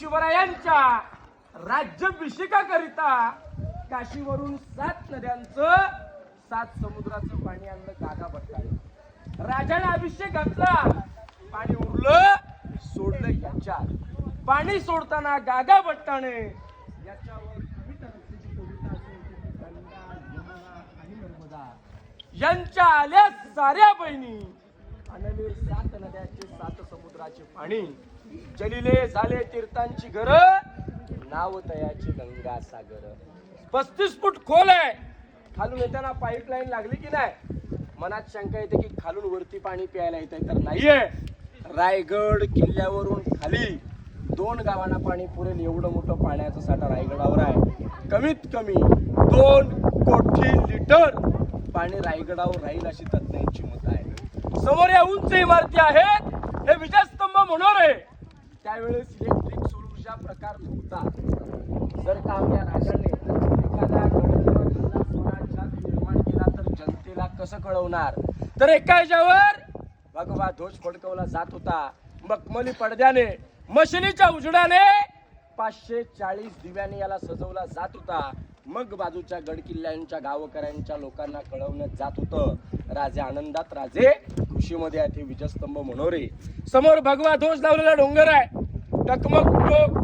शिवरायांच्या राज्याभिषेकाकरिता काशीवरून 7 नद्यांचं 7 समुद्राचं पाणी आणलं गागा भट्टाने. राजाने अभिषेक घातला, पाणी उरलं, सोडलं याच्यात. पाणी सोडताना गागा भट्टाने याच्यावर कविता रचलेली कविता असेल गंगा, यमुना आणि नर्मदा यांच्या आल्या साऱ्या बहिणी आणले 7 नद्याचे 7 समुद्राचे पाणी. जलिले झाले तीर्थांची घर, नाव तयाची गंगा सागर. 35 फूट खोल आहे. खालून येताना पाईपलाईन लागली की नाही? मनात शंका येते की खालून वरती पाणी प्यायला येतंय, तर नाहीये. रायगड किल्ल्यावरून खाली 2 गावांना पाणी पुरेल एवढं मोठं पाण्याचा साठा रायगडावर आहे. कमीत कमी 2 कोटी लिटर पाणी रायगडावर राहील अशी तज्ञांची मत आहे. समोर या उंच इमारती आहेत, हे विजयस्तंभ मनोरे. त्यावेळेस इलेक्ट्रिक सोलूर्जा प्रकार नव्हता. जर का आपल्या राजाने एखादा गड स्वराज्यात निर्माण केला तर जनतेला कसं कळवणार? तर एका ह्याच्यावर भगवा ध्वज फडकवला जात होता. मखमली पडद्याने, मशिनीच्या उजेडाने, 540 दिव्याने याला सजवला जात होता. मग बाजूच्या गड किल्ल्यांच्या गावकऱ्यांच्या लोकांना कळवण्यात जात होतं, राजे आनंदात, राजे खुशीमध्ये आहेत. हे विजयस्तंभ मनोरे. समोर भगवा ध्वज लावलेला डोंगर आहे. टकमक टोक,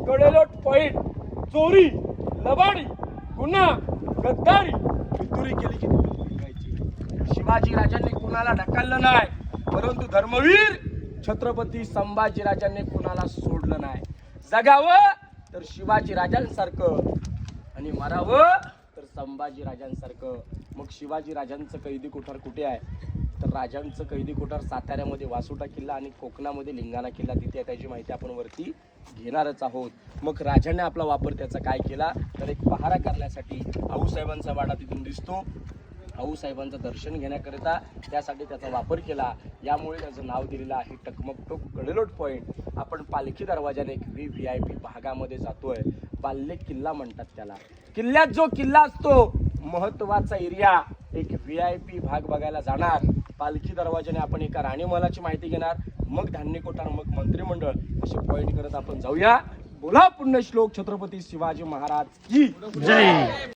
कडेलोट पॉइंट, चोरी, लबाडी, गुन्हा, गद्दारी, फितुरी केली की टिकायची. शिवाजी राजांनी कुणाला ढकललं नाही, परंतु धर्मवीर छत्रपती संभाजी राजांनी कुणाला सोडलं नाही. जगावं तर शिवाजी राजांसारखं आणि मरावं तर संभाजी राजांसारखं. मग शिवाजी राजांचं कैदी कोठार कुठे आहे? तर राजांचं कैदी कोठार साताऱ्यामध्ये वासोटा किल्ला आणि कोकणामध्ये लिंगाणा किल्ला तिथे आहे. त्याची माहिती आपण वरती घेणारच आहोत. मग राजाने आपला वापर त्याचा काय केला? तर एक पहारा करण्यासाठी आऊसाहेबांचा वाडा तिथून दिसतो. आऊसाहेबांचं दर्शन घेण्याकरिता त्यासाठी त्याचा वापर केला. यामुळे त्याचं नाव दिलेलं आहे टकमकटोक कडेलोट पॉइंट. आपण पालखी दरवाजाने एक VIP भागामध्ये जातोय. बाल्य किल्ला म्हणतात त्याला. किल्ल्यात जो किल्ला असतो, महत्वाचा एरिया, एक VIP भाग बघायला जाणार. पालखी दरवाजाने आपण एका राणीमहालाची माहिती घेणार, मग धान्य कोठार, मग मंत्रिमंडळ, असे पॉइंट करत आपण जाऊया. बोला पुण्यश्लोक छत्रपती शिवाजी महाराज की जय.